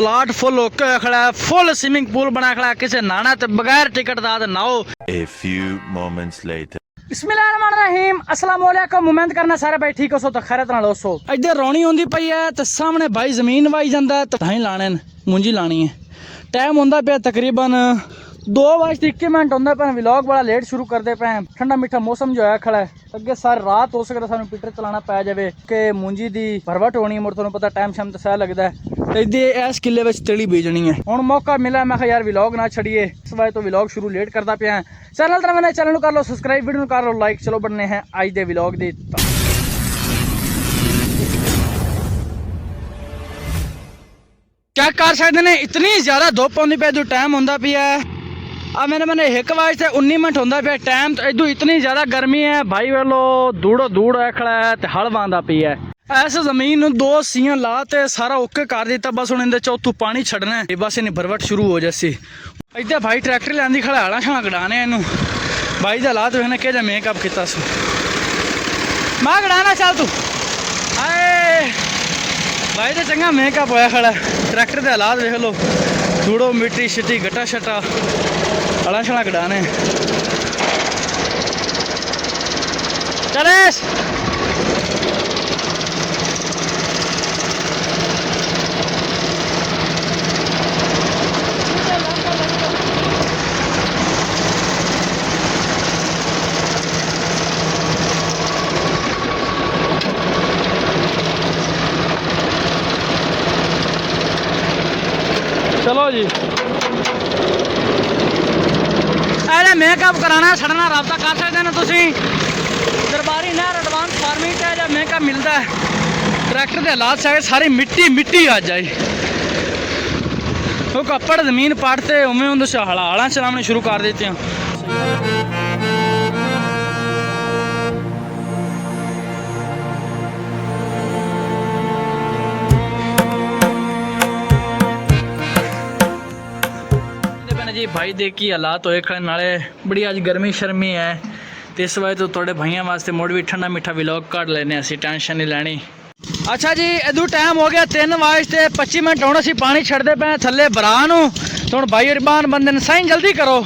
Plot full होके खड़ा है, फुल स्विमिंग पूल बना खड़ा है, किसी नहाना तो बगैर टिकट दा नहाओ। A few moments later. बिस्मिल्लाहिर्रहमानिर्रहीम, अस्सलाम वालेकुम। उम्मीद करना सारे भाई ठीक हो सो तो खैरत नाल हो सो। इधर रोनी होंदी पई है ते सामने भाई जमीन वाई जांदा है, तो ढाई लाने मुंजी लानी है। टाइम होंदा पे तकरीबन 2:21 होंदा पे। व्लॉग बड़ा लेट शुरू करते पे। ठंडा मीठा मौसम जो है खड़ा है, अगे सारी रात हो सकता सानू पीटर चलाना पै जाए कि मुंजी दी भरवट होनी है। मुड़ तुहानू पता टाइम शाम तो सह लगता है। इदे इस किले में तिली बीजनी है। हुण मौका मिला, मैं यार व्लॉग ना छड़िए, इस वजह तो व्लॉग शुरू लेट करता पिया। चैनल तरह मैंने चैनल कर लो सब्सक्राइब, वीडियो कर लो लाइक। चलो बनने हैं अज दे व्लॉग दी। क्या कर सकते ने, इतनी ज्यादा धुप आउंदी पे जो टाइम होंदा पिया। अब मैंने 1:19 होंदा पे टाइम, तो इदू इतनी ज्यादा गर्मी है भाई। वेलो दूड़ो दूड़ है खड़ा है ते हल बांधा पी है। ऐस जमीन 2 सीयां ला ते सारा ओके कर दिता। बस हुण इहदे चौथू पानी छड़ना है, बस इन्हें भरवट शुरू हो जासी। इधर भाई ट्रैक्टर लियांदी खड़ा, हाड़ा छाड़ा गड़ाने इनू। भाई दा हालात वेखने कि जा मेकअप किता सो। मैं गड़ाना चल तू आए। भाई तो चंगा मेकअप होया खड़ा। ट्रैक्टर के हालात देख लो, धूड़ो मिट्टी शिट्टी गट्टा शट्टा अड़ा छड़ा कटाने। चले चलो जी। अरे मेकअप कराना छड़ना रबता कर सकते हैं तुम। दरबारी नहर एडवांस फार्मिंग है जब मेकअप मिलता है। ट्रैक्टर के हालात से सारी मिट्टी मिट्टी आ जाए। वो कपड़ जमीन पाटते उमें उनसे हड़ा चलाने शुरू कर देते हैं। जी भाई दे की हालात होए खड़े नाले बड़ी अज गर्मी शर्मी है, तो इस वजह तो थोड़े भाइयों वास्ते मुड़ भी ठंडा मीठा व्लॉग कर लेने, असी टेंशन नहीं लैनी। अच्छा जी, इदू टाइम हो गया 3:25 हुण असी पानी छड़ते पे थले बरा नू। तो हुण भाई अरबान बंदे ने साईं जल्दी करो।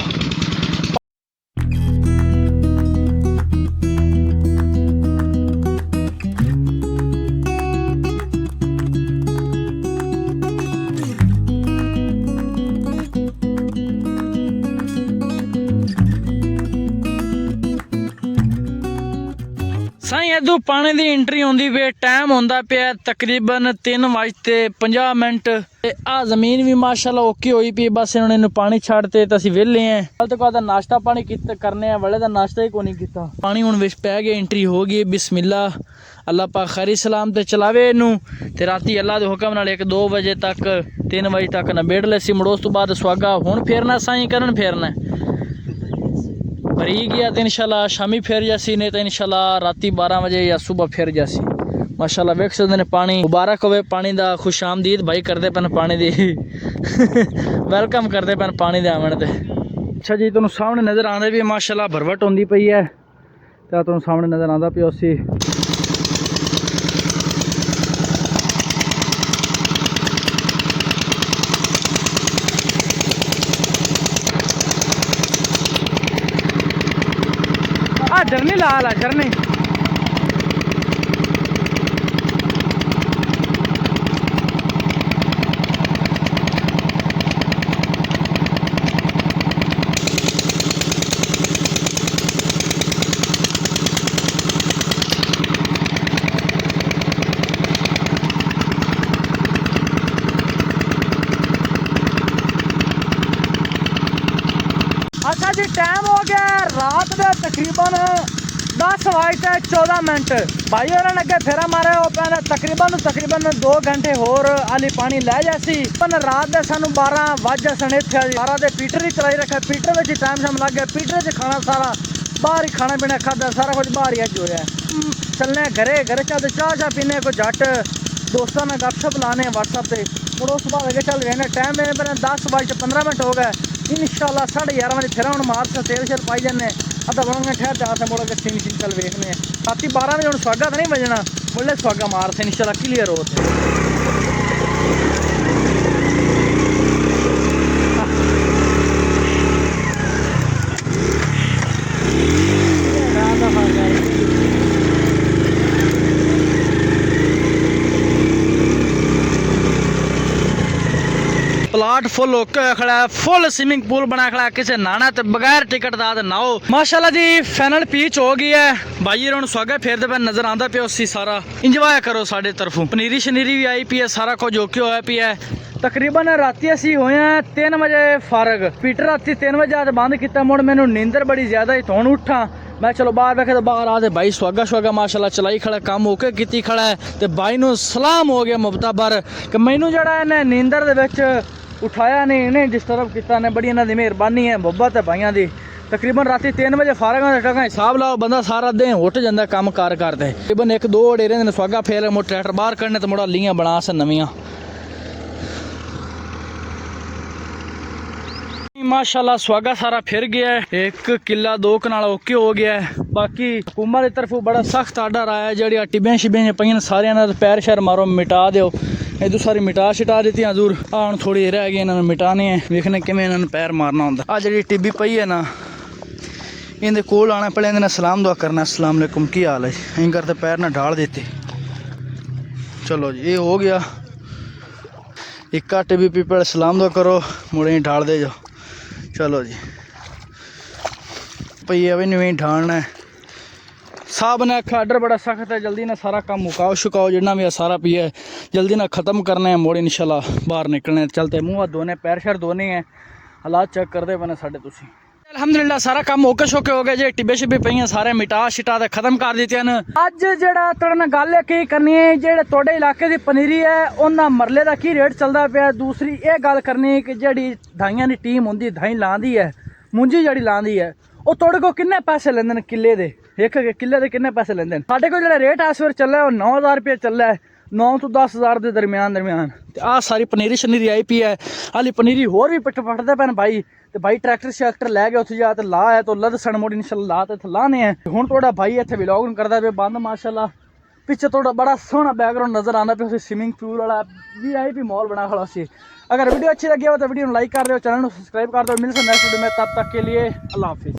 साईं इदू पानी की एंट्री आती पे। टाइम होंदा पे तकरीबन 3:50। आ जमीन भी माशाल्लाह ओके हुई पी। बस इन्होंने पानी छाड़ते तो असीं वेले हैं। कल तो कहता नाश्ता पानी करने वाले का नाश्ता ही को नहीं किया। पानी हुण विच पै गया, एंट्री हो गई। बिस्मिल्लाह, अल्लाह पाक खैरी सलाम ते चलावे इनू। ते राती अल्लाह दे हुक्म नाल 1-2 बजे तक 3 बजे तक नबेड़ लेसी। मुड़ उस तो बाद सुहागा हुण फेरना साईं करन फेरना भरी गया तो इंशाल्लाह शामी फिर जासी, नहीं तो इंशाल्लाह राती 12 बजे या सुबह फिर जासी। माशाल्लाह वेख सकते हैं पानी मुबारक होवे। पानी दा खुश आमदीद भाई करते पैन पानी दी वेलकम करते पैन पानी दे आवन ते। अच्छा जी, तुहानू सामने नज़र आंदे भी माशाल्लाह भरवट होंदी पई है। तो तुहानू सामने नज़र आंदा पिया उसी झरनी लाल है झरनी। अच्छा जी, टाइम हो गया रात के तकरीबन 10:14। भाई और अगे फेरा मारे हो पैन तकरीबन 2 घंटे होर आली पानी लै जासी। पर रात के सानू 12 बज जाने। 12 के पीटर ही चलाई रखा। पीटर में टाइम शाम लग गया। पीटर से खाना सारा बाहर ही खाना पीना खादा, सारा कुछ बाहर ही अज हो रहा है। चलने घरे चलते चाह पीने को झट दोस्तों ने गपशप लाने व्हाट्सअप से। मुड़ उस बाद अगे चल रहे हैं। टाइम मेरे पे 10:15 हो गए। इंशाल्लाह 11:30 बजे फिर हम मार से तेल शेल पाई जाने। अद्धा बड़ा ठहर जा मुड़ के सीन शीन चल वेखने। राती 12 बजे हम सुहागा तो नहीं बजना, मुड़े सुहागा मार से इंशाल्लाह क्लीयर हो। फुल ओके होया खड़ा है, फुल स्विमिंग पूल बना खड़ा है, किसी नाना ते बगैर टिकट दा नाओ। माशाल्लाह जी फाइनल पिच हो गई है, भाई हुण स्वागत फेरदे पे नजर आंदा पिया उसी सारा इंजॉय करो साडे तरफों। पनीरी शनीरी भी आई पी है, सारा कुछ ओके होया पिया है। तकरीबन राती असी होए हैं 3 बजे फारग। पीटर राती 3 बजे आज बंद किया, मुड़ मैनू नींदर बड़ी ज्यादा ही हुण उठा, मैं चलो बाहर बैठे तो बाहर आते भाई स्वागा स्वागा माशाल्लाह चलाई खड़ा, काम ओके कीती खड़ा है। तो भाई नू सलाम हो गया मुबताबर कि मैनू जड़ा इन्हें नींदर दे विच उठाया नहीं, इन्हें डिस्टर्ब किया ने, बड़ी इन्हां दी मेहरबानी है मुहब्बत है भाइयों दी। तकरीबन राती 3 बजे फारग होंदा, हिसाब लाओ बंदा सारा दिन उठ जाता काम कार करते। तकरीबन 1-2 डेरे ने स्वागा फेर मुड़ ट्रैक्टर बाहर कढ़ने तो मुड़ा लीआं बना स नवीआं। माशाल्लाह स्वागा सारा फिर गया है, 1 किला 2 कनाल ओके हो गया है। बाकी हुकूमत की तरफों बड़ा सख्त आर्डर आया, जी टिब्बियां शिब्बियां पईयां सारियां पैर शैर मारो मिटा दो, इधर सारी मिटा शिटा दी हजूर। हुण थोड़ी रह गई इन्होंने मिटाने है, वेखने किवें इन्होंने पैर मारना होंदा। आ जी टिब्बी पई है ना, इहदे कोल आना पहले इन्हें सलाम दुआ करना, अस्सलाम वालेकुम की हाल है, इन करते पैर ना ढाल देते। चलो जी ये हो गया, इक्का टिब्बी पी पहले सलाम दुआ करो, मुड़े ढाल दे जाओ। चलो जी भैया भी नहीं ढालना है, साहब ने आखा आर्डर बड़ा सख्त है, जल्दी ना सारा काम मुकाओ शुकाओ, जितना भी है सारा पिया है जल्दी ना ख़त्म करना है, मोड़ इंशाल्लाह बाहर निकलने चलते, मुँह हाथ धोने पैर शैर धोने हैं, हालात चेक करते बने साढ़े तुसी। अलहमदुलिल्लाह सारा काम ओके शोके हो गए जी, टिब्बे शिब्बे पईयां सारे मिटा शिटा ते खत्म कर दित्ते हैं। अज जेड़ा तुहाडे नाल गल की करनी है, जेड़े तुहाडे इलाके दी पनीरी है उन्हां मरले दा की रेट चलदा पिया। दूसरी ये गल करनी है कि जेड़ी धाइयां दी टीम हुंदी, धाई लांदी है, मुंजी जेड़ी लांदी है, वो तुहाडे को किन्ने पैसे लैंदे ने किले दे, एक किले दे किन्ने पैसे लैंदे ने? साडे को जेड़ा रेट इस वेले चला है वो 9000 रुपये चला है, 9 तो 10,000 के दरम्यान। आ सारी पनीरी शनीरी आई पी है, हाली पनीरी होर भी पिट पटदे पैन भाई। तो भाई ट्रैक्टर शैक्टर लै गए उत्थे जा ते ला है तो लदसन मुड़ इंशाल्लाह ला ते लाने हैं। हुण थोड़ा भाई इत्थे व्लॉग करदा पे बंद माशाल्लाह, पिछे थोड़ा बड़ा सोहना बैकग्राउंड नजर आंदा पे, स्विमिंग पूल वाला VIP मॉल बना खड़ा सी। अगर वीडियो अच्छी लगी हो तो वीडियो लाइक कर दो, चैनल को सब्सक्राइब कर दो। मिलते हैं नेक्स्ट वीडियो में, तब तक के लिए अल्लाह हाफिज़।